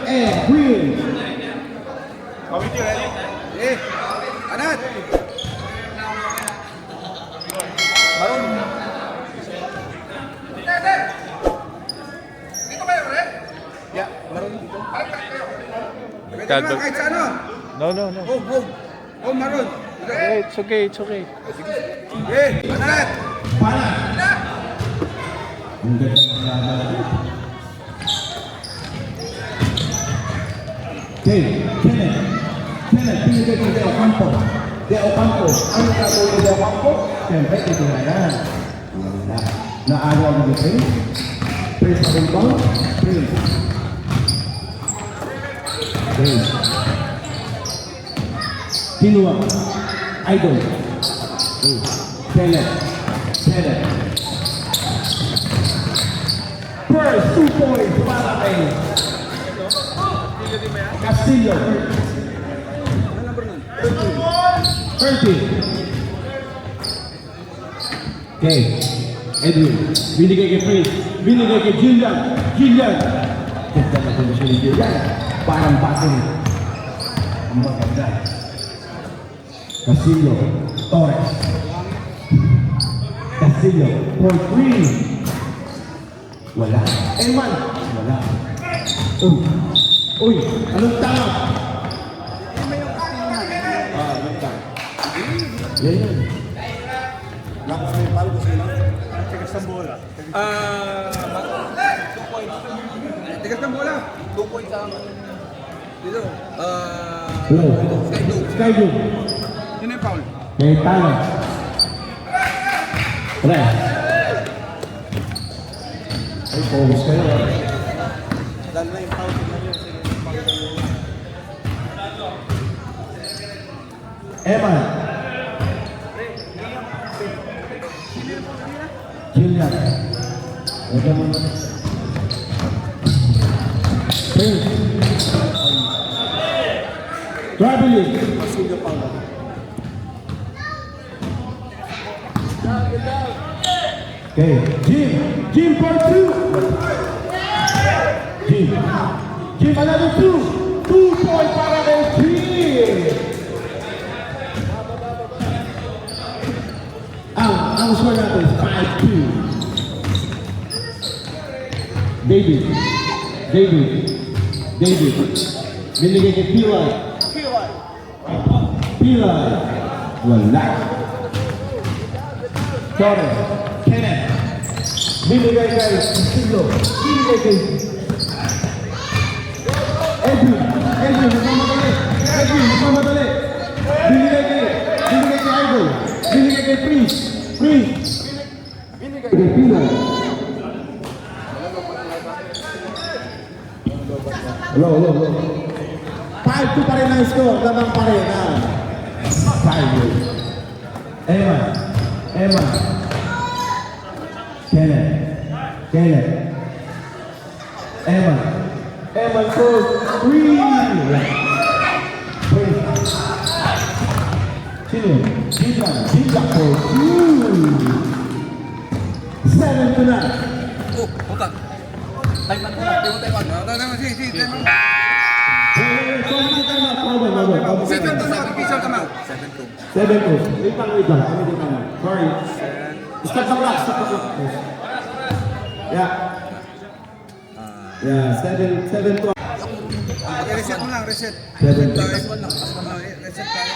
and green. Committee ready? Eh, Anat! Maroon. Dito kayo, ulit? Yeah, maroon dito. Pwede naman kahit sa ano? No. Home. Home, maroon. Hey, it's okay. Eh, Anat! Para. Anat! Ang ganda ng laban. Okay, Kenneth, pinigay ko De Ocampo. Ano gagawin ni De Ocampo? Siyempre, ito na yan. Naagaw na ito. Prince na rebound. Prince. Kinuha. Idol. Kenneth. First 2 points para kay Castillo. 30. Okay. Edwin. Binigay kay Prince. Binigay kay Jillian. Ganda na kung siya ni Jillian. Parang battery. Ang maganda. Castillo. Torres. Castillo. For 3. Wala. Eman. Wala. Uy, anong tama? Anong tama? Yan. Lakas na yung palo ko sila. Tigas ng bola. Tigas ng bola. 2 points ang dito. Hello. Sky Blue. Yun yung foul. May tama. Pre. Ay, focus kayo. Dahil na yung foul. Eman. Jillian. Ito mo. Prince. Traveling. Okay. Jim for 2. Jim another 2. 2 points para kay Jim. Ang score natin is 5-2. David. Binigay kay Pilay. Wala. Torres. Kenneth. Binigay kay Castillo. Binigay kay Edwin. Nagmamadali. Binigay kay Idol. Binigay kay Prince. Binigay kay Pilay. Hello. 5-2 pa rin ang score. Labang pa rin. 5-2. Eman. Kenneth. Eman for 3. Jillian for 2. 7-9. Oh, puta. Time na. Sige. Seven to. Wait lang. Sorry. Stop the clock. Yeah, 7 to. Reset mo lang, reset. 7 to. Reset tayo.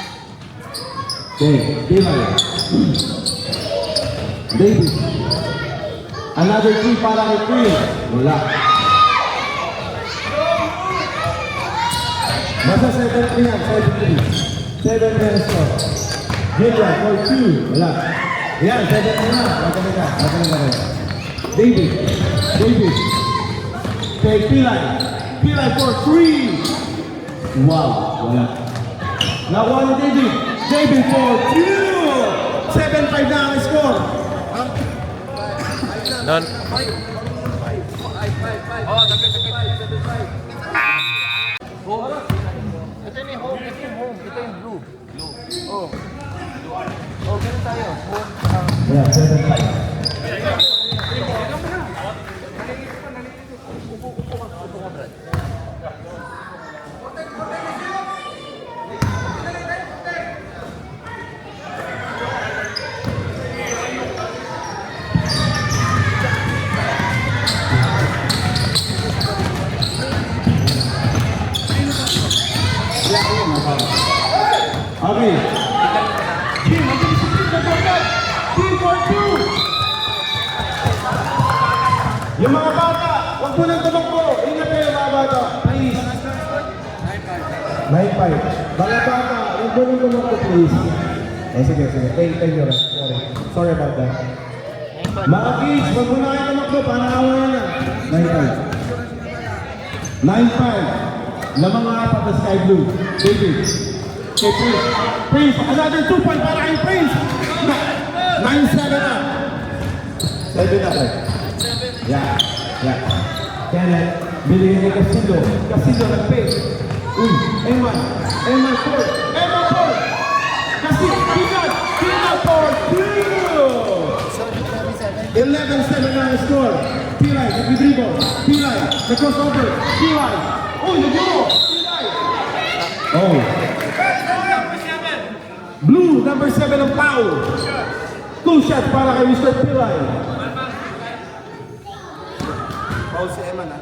Okay, Pilay. David. Another 3 para kay Prince. Wala. Basta 7-3 yan, 7-3. 7 minutes to. Jillian for 2. Wala. Yan, 7-3 na. Maganda. David. Kay Pilay for 3. Wow. Wala. Nakuha ni David for 2. 7-5 na ang score. None. Oh, tapos. Ito yung home. Ito yung blue. Oh, ganun tayo. Yeah, 7-5. Okay. Team, mabilis si Team Nagagad. Team for 2. Yung mga bata, huwag po nang tumakbo. Ingat kayo mga bata. Please. 9-5. Mga bata, huwag po nang tumakbo please. Oh, sige. Thank you. Sorry about that. Mga kids, huwag po na kayo tumakbo. Para awa na. 9-5. 9-5. Lamang nga pa the sky blue. David. Okay, Prince. Another 2 point para kay Prince. 9-7 na. 7 na. Yeah. Kenneth, binigyan kay Casido. Casido nag-pace. Uy, Eman 4. Eman 4. Casido, Pinag for 2. 11-7 na ang score. Pilay, nag-dribble. Pilay, nag-crossover. Pilay. Uy, nag-euro. Pilay. Oh. Blue, number 7 ng Pau. 2 shots para kay Mr. Pilay. Paul si Eman ha.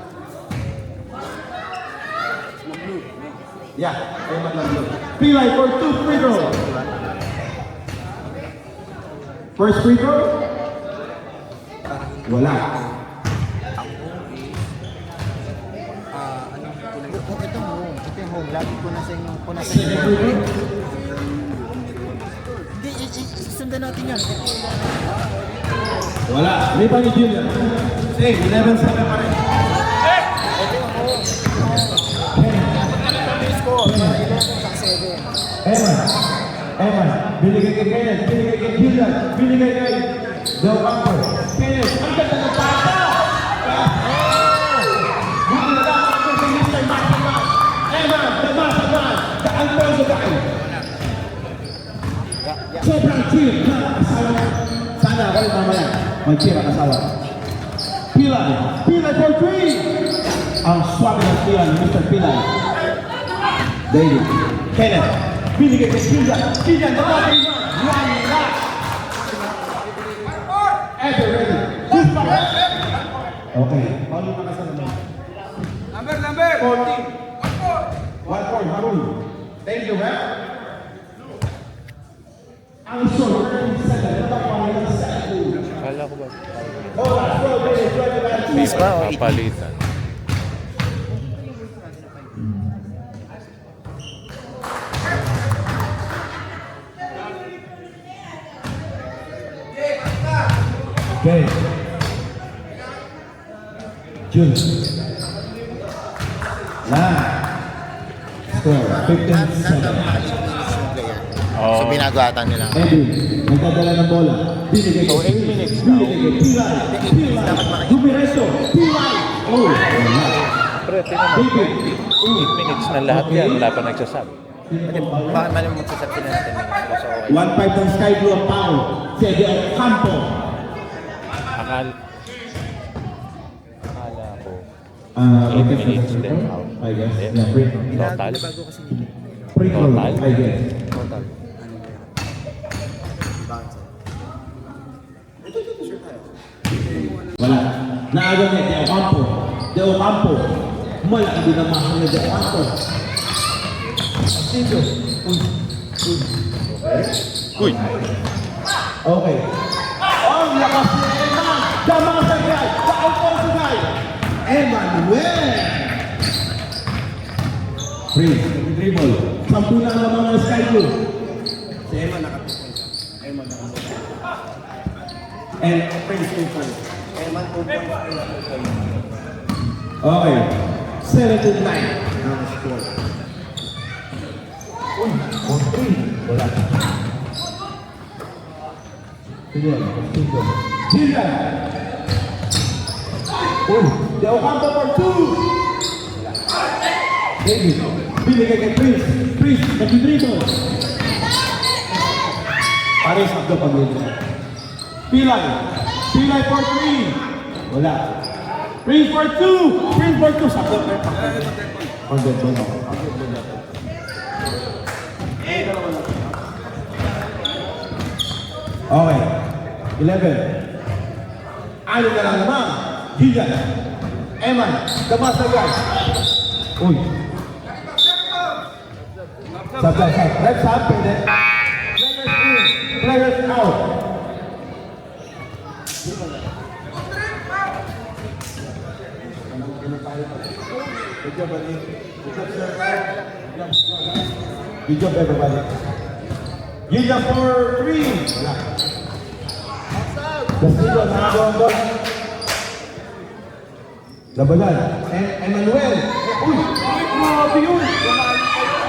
Yeah, Eman lang blue. Pilay for 2 free throw. First free throw? Wala. Ito yung home. Lagi ko na sa inyo. Second free throw? Hindi, sundan natin yan. Wala. May pa ni Junior. Same, 11-7 pa rin. Eman, binigay kay Kenneth, binigay kay Julian, binigay kay Del Campo. Kenneth, ang ganda ng pasa! Buti na lang ang ganda ng Mr. Masaman. Eman, the Masaman, the Alfonso guy. Sobrang chill na asawa. Sana ako rin mamaya. Mag-chill ang asawa. Pilay for 3! Ang swabe ng Pilay, Mr. Pilay. David, Kenneth, binigay kay Julian, nabagay na, one last. Ever ready, good power. Okay, paulo ka sa naman. Number 14. 1-4, Harun. Thank you, Rep. Ang solo, sa natapawan ng sa Kala ko ba? Oh, that's all, baby. Miss ba o palitan? Okay. June. Score, 15-7. So binagatan nila. Edwin, nagdadala ng bola. Binigay So, 8 minutes now. Binigay kay Pilay. Dumireso. Pilay. Oh, wala. Pero tingnan mo, David. 8 minutes na lahat yan. Wala pa nagsasab. Bakit man yung magsasab sila ng 10 minutes? So, okay. 1-5 ng Sky Blue ang Pau. Sede ang Campo. Akala ko. 8 minutes din out. I guess. Yes. Yeah, free. Total. Bago kasi nila. Free throw, Total. I guess. Total. Bakit sir? Wala. Naaga niya, De Ocampo. De Ocampo. Malaki din ang mahal na De Ocampo. Sino? Uy! Okay. Ang lakas ni Eman. Damang sa guy. Sa Alfonso guy. Emmanuel. Prince, dribble. Sampu na ang lamang ng Sky Blue. Si Eman nakatipon siya. Eman nakatipon. And Prince 2 points. Eman 2 points. okay. 7-9 ang score. Uy, 4-3. Wala. Sige, sige. Jillian. Uy, De Ocampo for 2. David, binigay kay Prince. Prince, nag-dribble. Pares ang pamilya. Pilay for 3. Wala. Prince for 2. Prince for 2. Sakto pa yung pagkakas. Okay. 11. Ano na lang naman? Gigan. Eman. Damasa guys. Uy. Side. Left side, pwede. Players in. Players out. Good job, buddy. Good job, sir. Good job, everybody. Yield up for 3. Wala. Castigo, nakagawa ba? Labanan. Emmanuel. Uy! Grabe yun!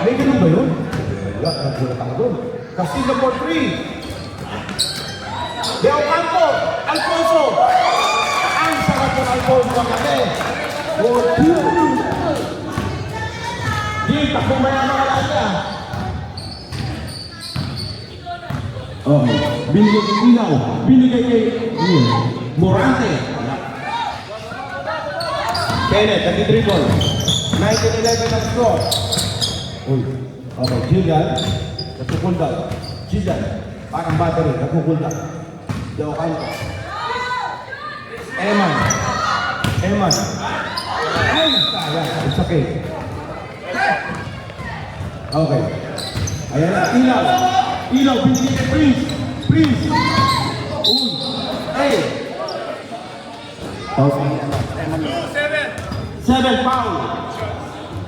May ganun ba yun? Wala, nagsulat ako doon. Castigo for 3. De Ocampo. Alfonso. Ang sarap ng Alfonso ang kate. For 2. Di, takong maya mga lasa. Oh, binigay kay Inaw. Binigay kay Morante. Kenneth, nag-dribble. 19-11 ang score. Uy, okay, Gillian, nagkukul down. Gillian, parang battery, nagkukul down. De Ocampo. Eman. Ay, sayang. It's okay. Okay. Ayan na, Ilaw, binigay kay Prince. Uy, hey. Okay. 7 foul.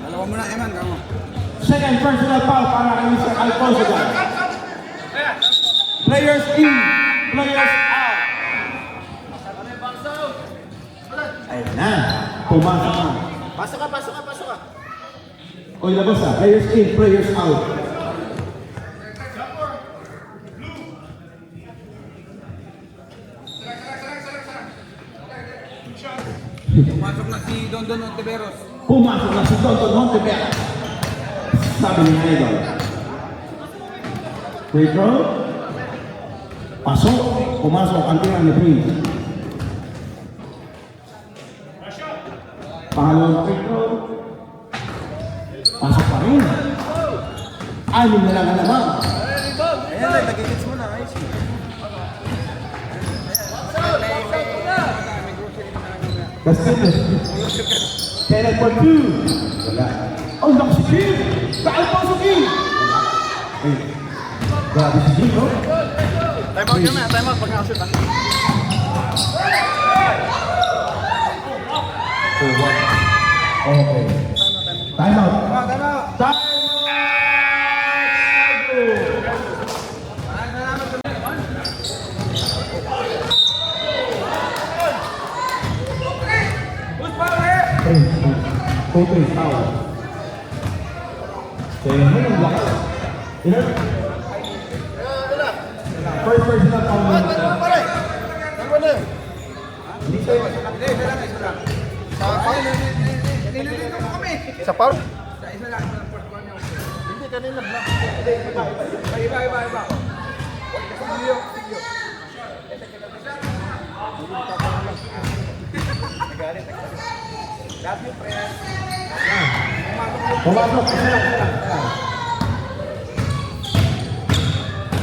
Dalawa mo na, Eman. Kamo. Second personal foul para kay Mr. Alfonso dyan. Players in, players out. Ayun na, pumasok na. Pasok ka. O ilabas na, players in, players out. Pumasok na si Dondon Ontiveros. Pumasok na si Tonton Honteberg. Sabi ni Idol. Free throw. Pasok. Pumasok ang tira ni Prince. Pangalawang free throw. Pasok pa rin. 6 na lang ang naman. Ayan, nagigits mo na. Ayos. Castigo. Kenneth for 2. Wala. Oh, naku si Kim. Saan po si Kim? Ay, grabe si Kim, no? Time out kami, time out. Pag nakashoot ha. So, what? Okay. Time out. Time out. Time out! Total foul. Kaya ngayon ang lakas. Ilan? First personal foul. Hindi sa'yo. Nililito mo kami. Sa foul? Isa lang. Hindi, kanina block. Iba. Sige. Love you, friend. Pumasok.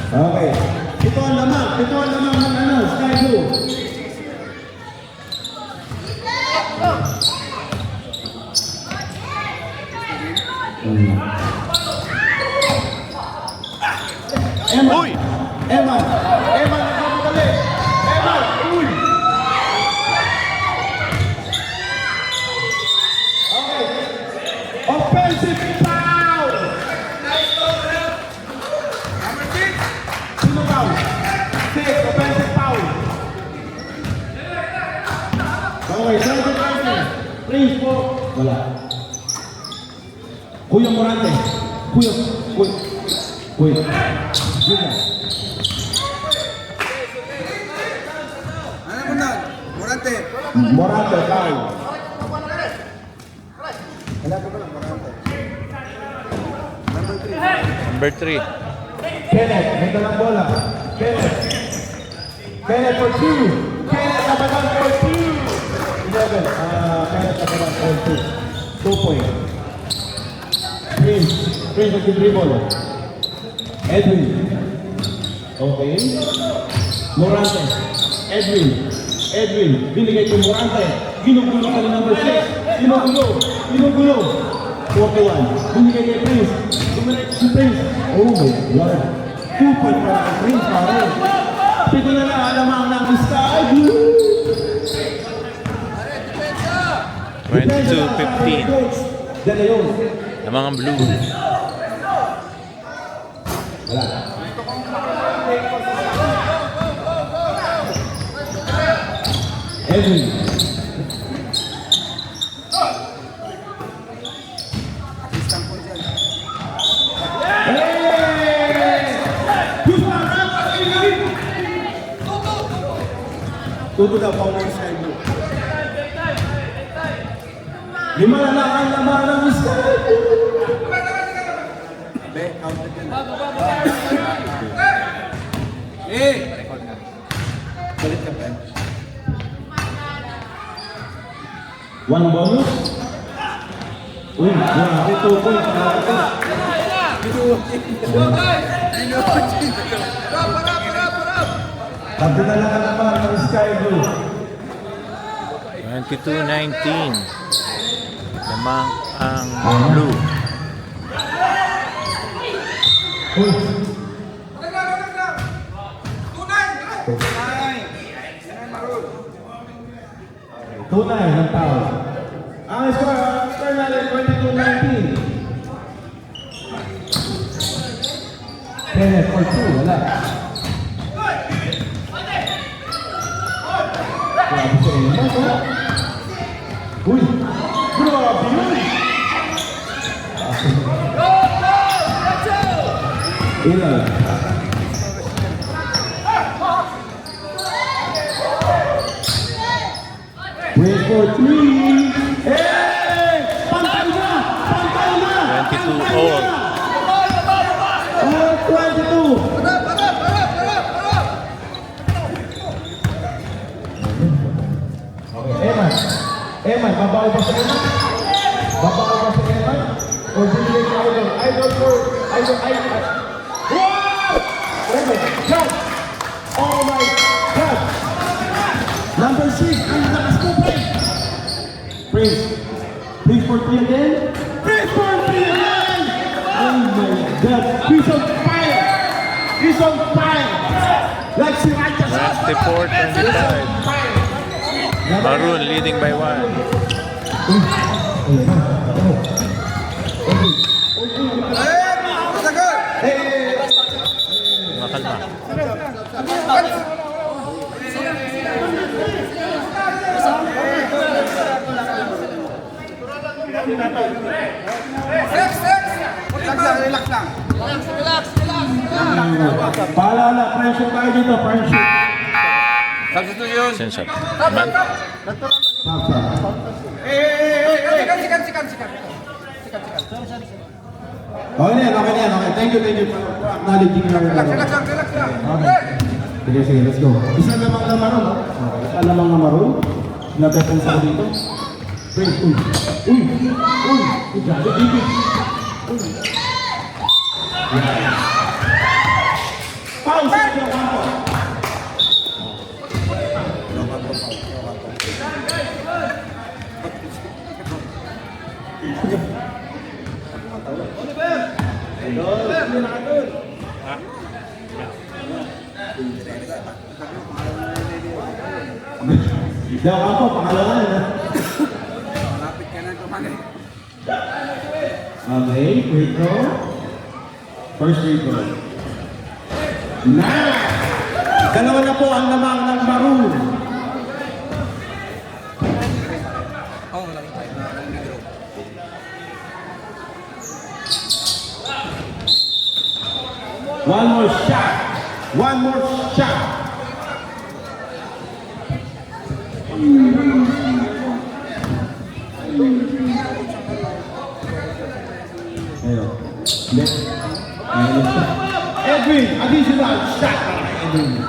Okay. Ito ang lamang ng ano, Sky Blue. Uy! Eman, nagpapagali. Eman, uy! Okay. Offensive foul! Sino foul? 6, offensive foul. Okay, second person. Please po. Wala. Kuya Morante. Kuya. Gila. Ano mo na? Morante. Morante, foul. Number 3. Kenneth, may dalang bola. Kenneth for 2. Kenneth Nabadan for 2. 11. Kenneth Nabadan for 2. 2 point. Prince nag-dribble. Edwin. Okay. Morante. Edwin. Binigay kay Morante. Ginugulo ka ng number 6. Ginugulo. 41. Binigay kay Prince. Sumunod si Prince. Oh my God. 2 point para kay Prince, pare. Pito na lang, alamang ng Sky Blue. 22-15. Dala yun. Ang mga blue. Wala. Edwin. Tuto daw pa ng Sky Blue. 5 na lang ang laman ng Sky Blue. Be, counted yun. Balik ka, Ben. 1 bonus. Uy, grabe 2 points. Sabi na lang ang laman ng Sky Blue. 22-19. Lamang ang blue. Uy. Tunay ng tao. Ang score natin 22-19. Kenneth for 2, wala. Grabe sa Emas, ha? Uy! Grabe yun! Ilan? Wait for 3! Hey! Pantay na! Pantay na! 22 all. 22! Eman, Eman, babaw ba sa Eman? Babaw ba sa Eman? O binigay ka Idol? Idol for, Idol. Wow! Oh my God! Oh my God! Number 6, ang lakas ko, Prince! Prince, Prince for 3 again? Prince for 3 again! Oh my God! He's on fire! He's on fire! Like si Rajas! 24-25. Maroon leading by 1. Makalma. Relax lang. Paalala, friendship tayo dito, friendship. Substitution. Sensor. Man. Sikat. Okay na yan, okay na yan, okay. Thank you for acknowledging our... Relax lang. Okay. Sige, let's go. Isa lamang na maroon. Okay, isa lamang na maroon. Napepensa ko dito. Wait, uy. Grabe, ibig. Pause! Daw ako, pangalawa na. Malapit ka na tumali. Okay, free throw. First free throw. Nice! Dalawa na po ang lamang ng maroon. One more shot. Ayun. Edwin, additional shot. Edwin.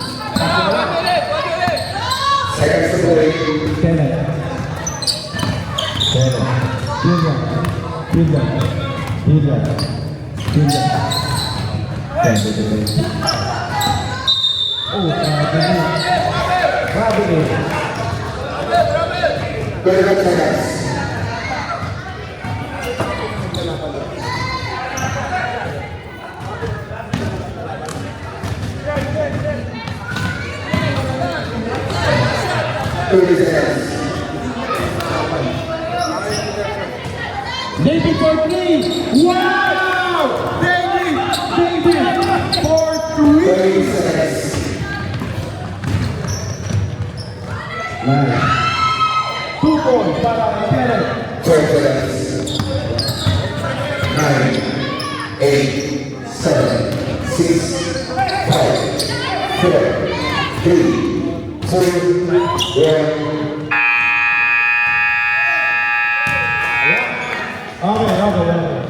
Kenneth. Oh, grabe. 30 seconds. David for 3. Wow! David for 3. 30 seconds. Nice. 2 points para Kenneth. 12 seconds. 9, 8, 7, 6, 5, 4, 3, 2, 1. Okay.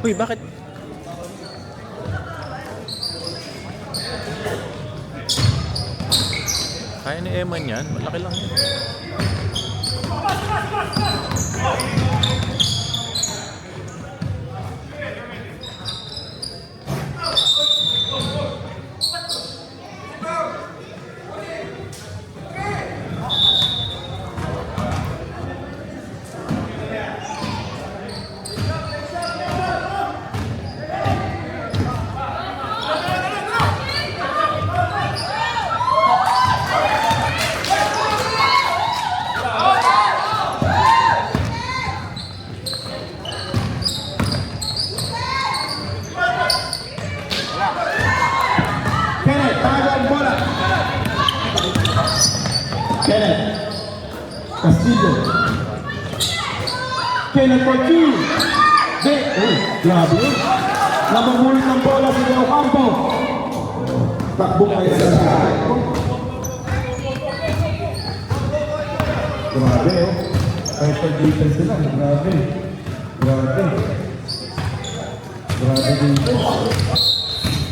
Uy, bakit? Kaya ni Eman yan. Malaki lang yan. Kenneth, tago ang bola. Kenneth. Castillo. Kenneth for 2. Grabe. Namamulot ng bola si Del Campo. Takbo kayo sa side. Grabe, oh. Kahit pag-defense sila, grabe. Grabe dito.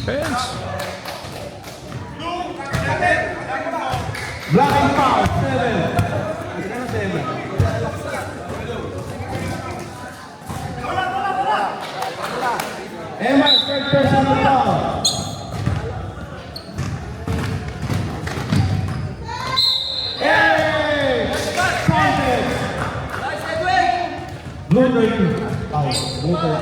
Fence. Black and foul, 7. Emma, third personal foul. Hey! Counted. Blue 30. Foul. Blue 30.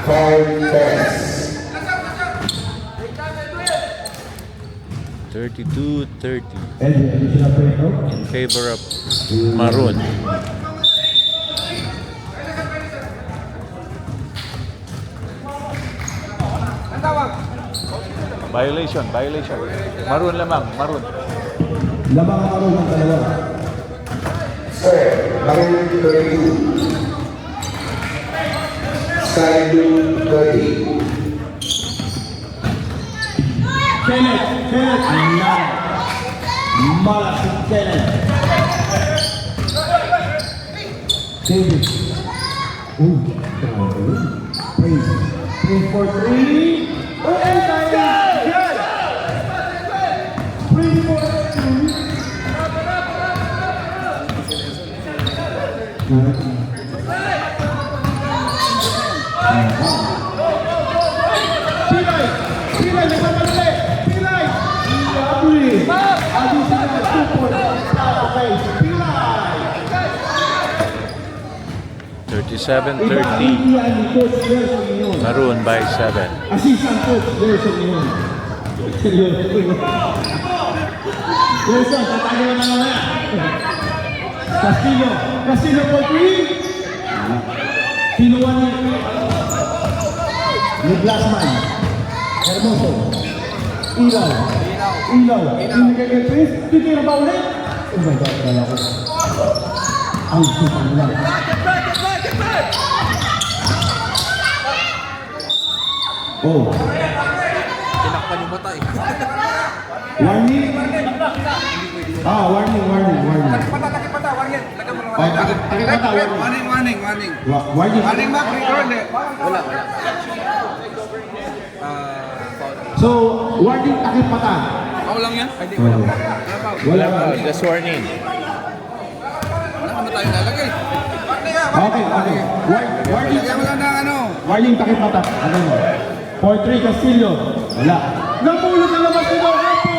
Foul pass. 32-30 Additional free throw. in favor of Maroon. Violation. Maroon lamang, Maroon. Lamang ang araw ng dalawa. Maroon 32. Sky Blue 30. Kenneth. Malas si Kenneth. David. Grabe. Praise for 3. Good. Praise for 2. Pilay, nagpapalit! Pilay! Pilay! Additional 2 points para kay Pilay! 37-30. Maroon by 7. Assistant coach, Gerson yun. Gerson, tatalo na naman. Castillo for 3. Kinuha ni Glassman. Hermoso. Ilaw. Hindi ka Chris. Titira ba ulit? Oh my God, wala ko. Ang sipang lang. Oh. Tinakpan yung mata eh. Warning. Warning. Takipata, warning. Lagyan mo ng Takipata, warning. Warning. Warning. Warning ba? Return eh. Wala. So, warning takipata. Ako lang yan? Hindi, wala. Wala ba? Just warning. Ano tayo nalagay? Okay. Warning. Lagyan mo lang ng ano. Warning takipata. Ano mo? 4-3 Castillo. Wala. Napulot na naman si Del Campo.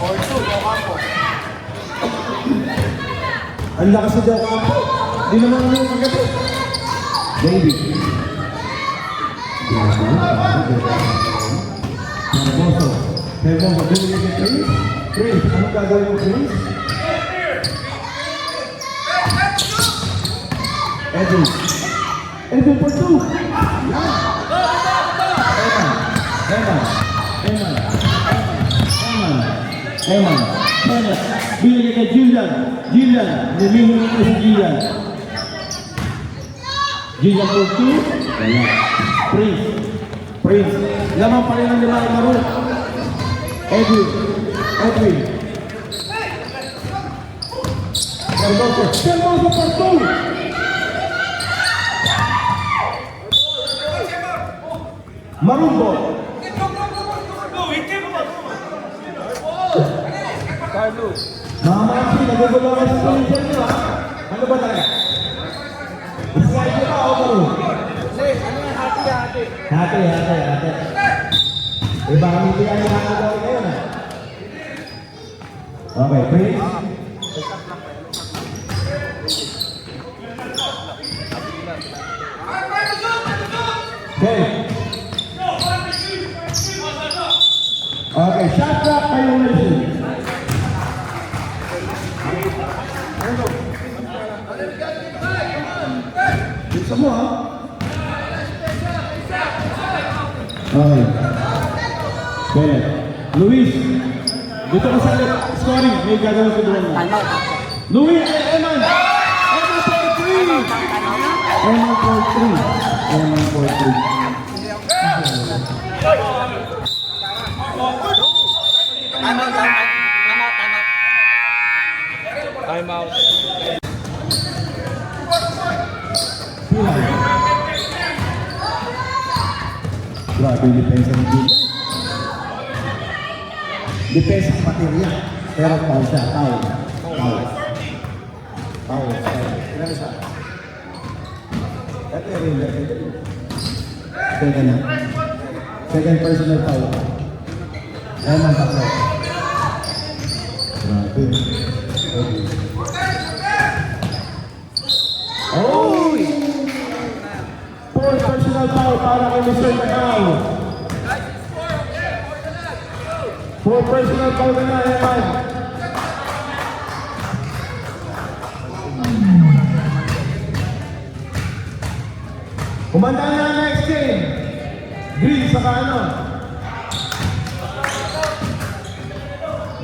4-2 Del Campo. Ang lakas si Del Campo. Di naman ano yung pagkati. David. Hermoso. Hermoso. Bibigyan niya Chris. Chris, ano gagawin mo, Chris? Edwin. Edwin for 2. Eman. Bibigyan kay Julian. Nilingon niya si Julian. Julian for 2. Wala. Prince. Lamang pa rin ang lima ay Maroon. Edwin. Cardoso for 2. Maroon ball. Mama, nagugulo ka sa solution nyo, ha? Ano ba talaga? Isay nyo ba o Maroon? Hati. Iba kami bigyan yung nakagawa kayo na. Okay, Prince. Okay, shot clock kayo na siya. Bisa mo, ha? Okay. Bennett. Luis. Dito ka sa scoring. May gagawin ko doon. Luis. Eman for 3. Time out. Grabe yung depensa ng Jun. Depensa ng materiya. Pero foul siya. Foul. Ilan isa? Ito yung rin. Second na. Second personal foul. Eman tatlo. Grabe. Oh! Fourth personal foul para kay Mr. Macau. Fourth personal foul na Eman. Kumanda na ang next game. Green saka ano?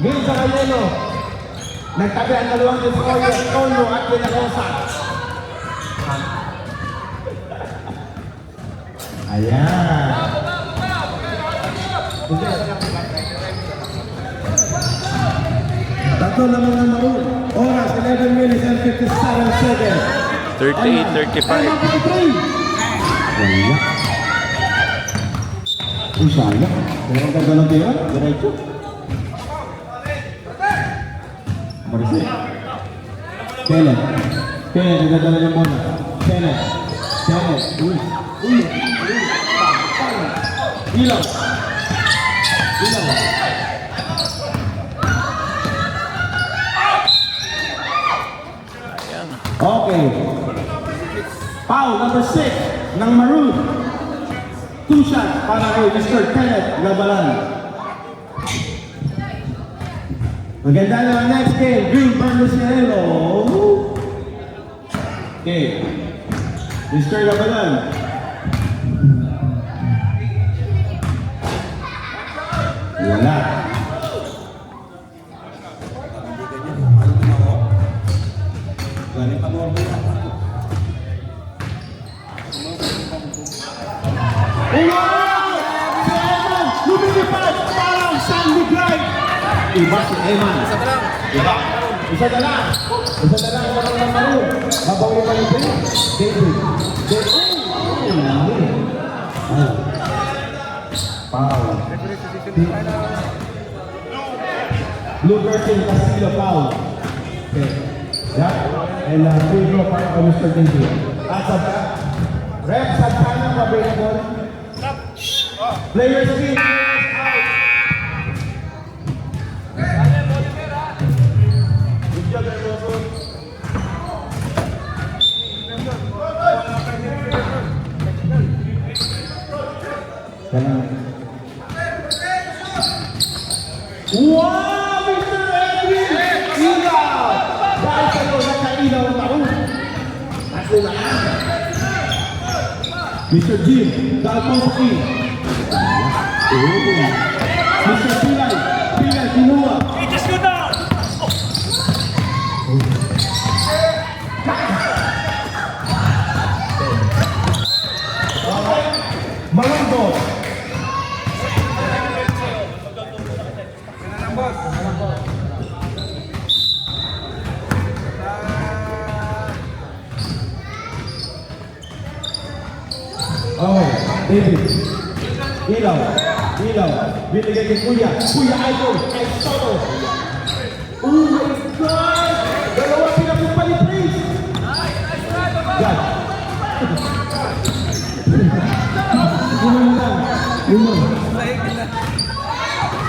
Green saka yellow. Nagtabi ang dalawang destroyer, Tono at Vinacosa. Ayan. Tatlo naman ng Maroon. Oras, 11 minutes and 57 seconds. 38-35. Wala. Sayang. Pero ang ganda ng tira. Diretso. Marisay. Kenneth, nagdadala niya muna. Kenneth. Uy. Ilaw. Okay. Foul number 6 ng Maroon. 2 shots para kay Mr. Kenneth Gabalan. Maganda na ang next game. Green versus yellow. Okay. Mr. Gabalan. Wala. Galing pa mo. Lumilipad parang Sandy Grind. Iba si Eman. Isa na lang naman ng Maroon. Mabawi pa rin David. Foul. Blue Virgin Castillo foul. Okay. Yeah. And free throw part of Mr. David. At sa ref sa kanang available. Players in, players out. Good job, Hermoso. Wow! Mr. Edwin! Ilaw! Dahil sa'yo, nakailaw ang taon. Tatlo na lang. Mr. Jim, dahil po sa king. Mr. Pilay, Pilay, kinuha. Malanggo. Okay, David. Ilaw. Ilaw. Binigay kay Kuya. Kuya Idol. Kay Soto. Oh my God! Dalawa pinapupalit, please. Yan. Yun lang. Yun.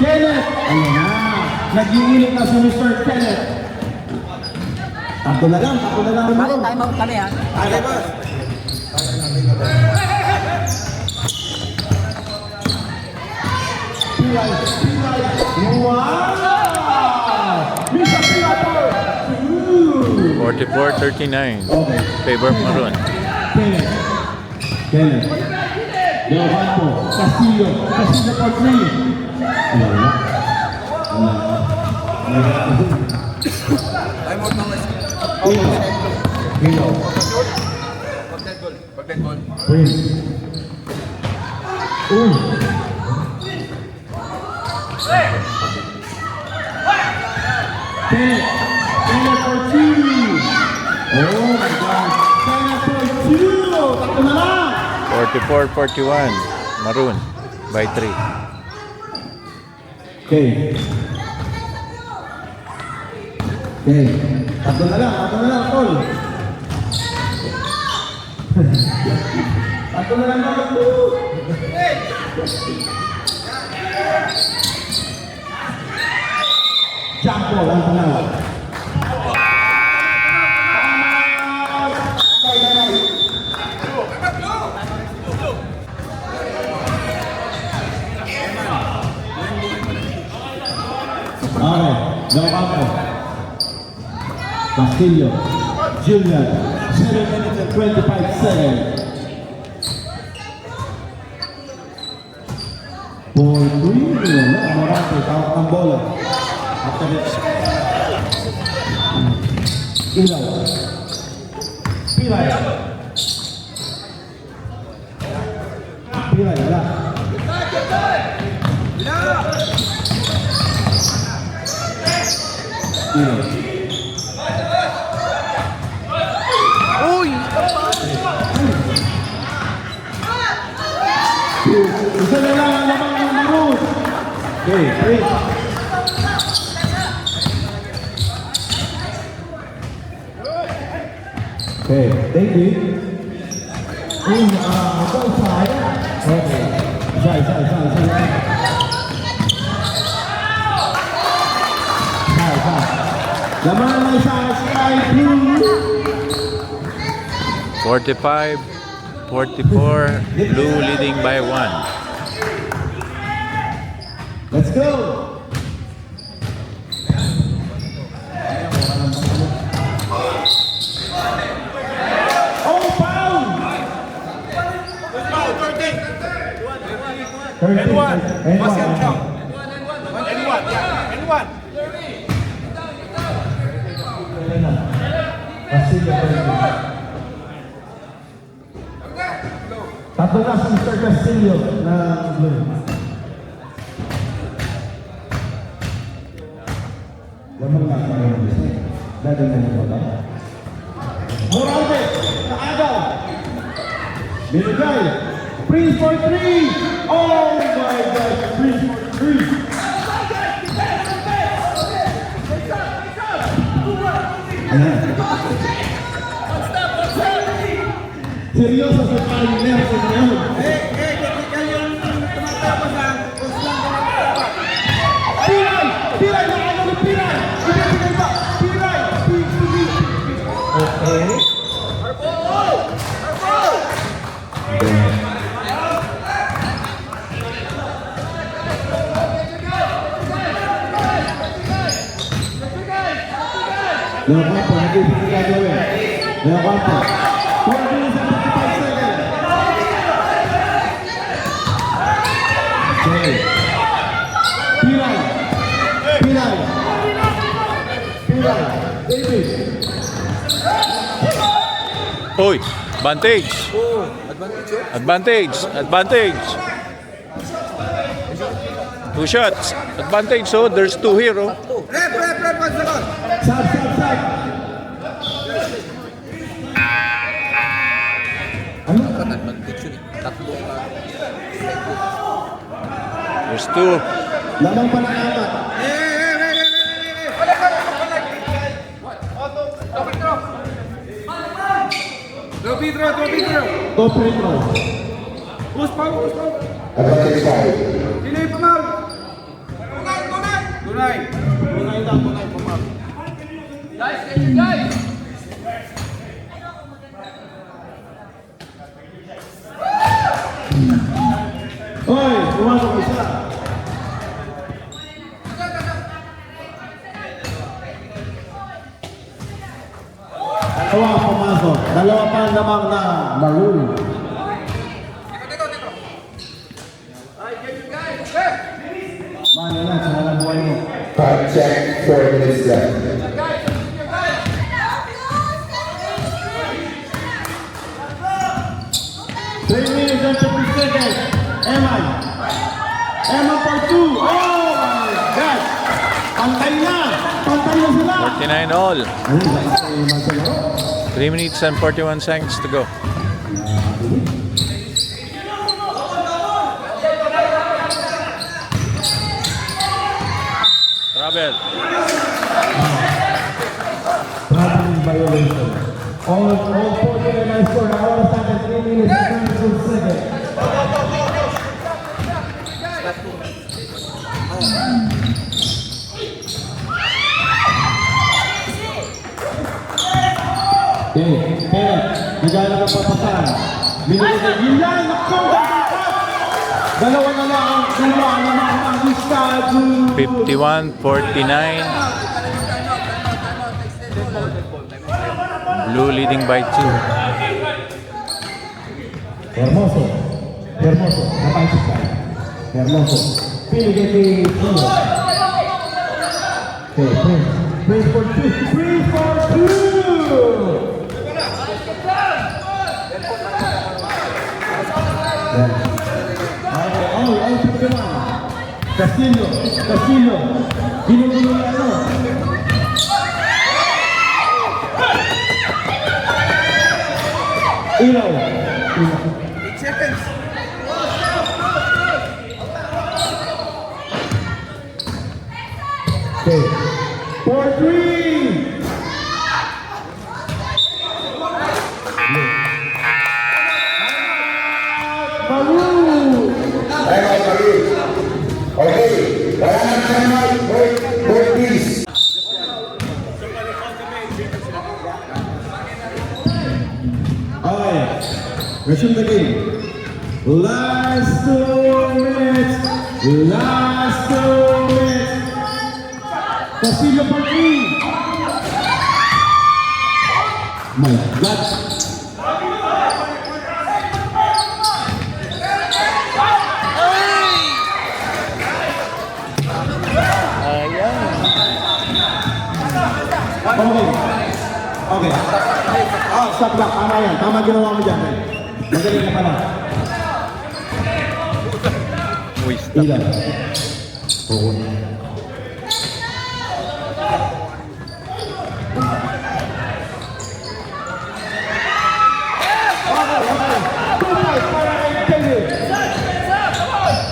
Kenneth! Ayan na. Nag-iinit na si Mr. Kenneth. Takbo na lang. Takbo na lang. Bali, time out kami ha. Okay, boss. Pilay. Pilay. Wow! Mr. Pilator! 44-39. Okay. Favor Maroon. Kenneth. Kenneth. Leovan po. Castillo. Castillo for 3. Wala. Time out naman. Ilaw. Ilaw. Pag dead goal. Pag dead goal. Prince. Uy. Kenneth. Kenneth for 2. Oh my God. Kenneth for 2. Takbo na lang. 44-41. Maroon by 3. Okay. Okay. Takbo na lang, tol. Takbo na lang, tol. Jump ball ang panawag. Okay, Novampo. Castillo. Julian. 7 minutes and 25 seconds. For 3, Morante, tawag ng bola. After it. Ilaw. Pilay. Pilay, wala. Ilaw. Isa na lang ang lamang ng Maroon. Okay, great. Okay, David. Ball side. Okay. Isa. Laman na isa, Sky Blue. 45-44. Blue leading by 1. Let's go. Oh, foul. 13. What's your count? N1, yeah. N1. Tatlo na si Mr. Castillo na blue. Lamang na sa mga gusto. Dada na yung baba. Morante, kaagaw. Binigay. Prince for 3. Oh my God. Prince for 3. Ayan. Seryoso sa paling Nelson ngayon. Pilay! Nakano ni Pilay! Ibigay ba? Pilay! Okay. Leo Campo, nag-ibig gagawin. Leo Campo. 4 minutes and 55 seconds. Okay. Pilay. Pilay. Pilay. David. Uy, advantage. Oh, advantage yun. Advantage. Advantage. 2 shots. Advantage, so there's 2 here, oh. Rep, 1 second. Sab, sab, sab. Ano? Advantage yun. Tatlo ka. There's 2. Lamang pa ng apat. Trophy throw. Top free throw. Push pa. Advantage 5. Delay pa, Mal. Tunay. Tunay daw, tunay po, ma'am. Oy, pumasok isa. Dalawa ang pumasok. Dalawa pa lamang na maroon. Mano na, sa nalang buhay mo. Time check, 4 minutes left. Three minutes and 50 seconds. Eman. Eman for 2. Oh my God! Pantay na! Pantay na sila! 49 all. Ano ba si Marcelo? 3 minutes and 41 seconds to go. Travel. Traveling violation. All 49 score. Now started 3 minutes and 22 seconds. Okay, nagana ng papasan. Binigay yun lang, naku! Dalawa na lang ang dalawa naman ang estado. 51-49. Blue leading by 2. Hermoso. Hermoso. Napaisip ka. Hermoso. Pinigay kay Pino. Okay, Prince for 2. Prince for 2! Okay, all 51. Castillo. Ginugulo na ano. Ilaw. 8 seconds. Okay. 4-3. Maroon. Time out, Marie. Okay, wala na time out. Break, please. Okay. Resume the game. Last 2 minutes. Last 2 minutes. Castillo for 3. My God. Okay. Stop lang. Tama yan. Tama ginawa mo dyan. Magaling ka pala. Uy, stop. Ilan? Oo.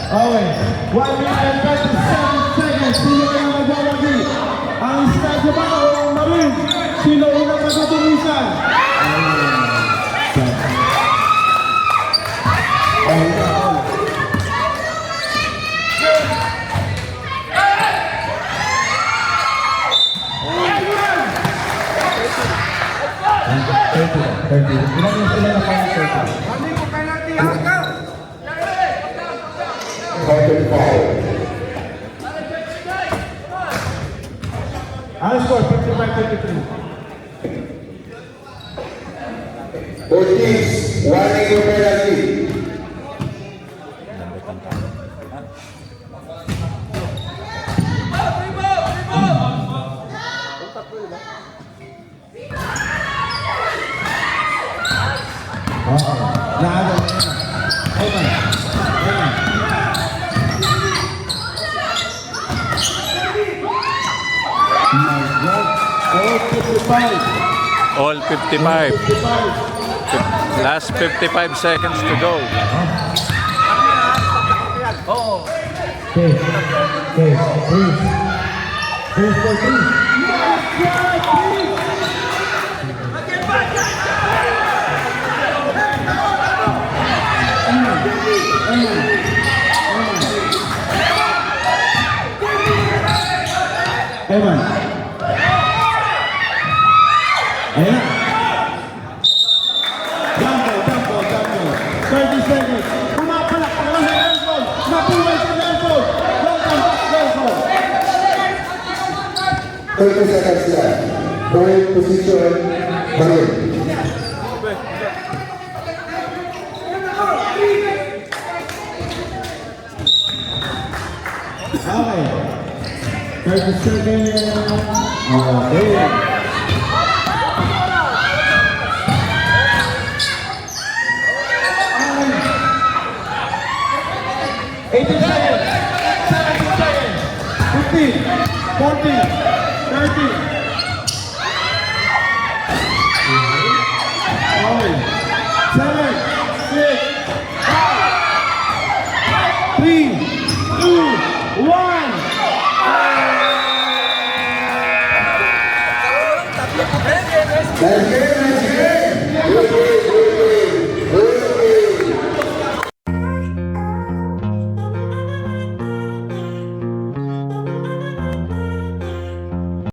Okay. 1 minute and 37 seconds. Sino ang magwawagi? Ang Stadyo ba o ang Maroon? Sino unang magtutulisan? Hindi ko penalty, ha? Ikaw. Quarter 5. Ang score, 55-53. illegal penalty. Naaga na yan. Eman. Eman. My God. All 55. All 55. 55. Last 55 seconds to go. Okay. Okay. Please. Please for please. Eman. Ayan na. Jumbo, jumbo, jumbo. 30 seconds. Pumapalak pa lang sa airphone. Mapuway sa airphone. Welcome, welcome. 30 seconds left. Point position, Marin. Okay. 30 seconds. Okay. 18 seconds, 17 seconds, 15, 14, 13. Okay. 7, 6,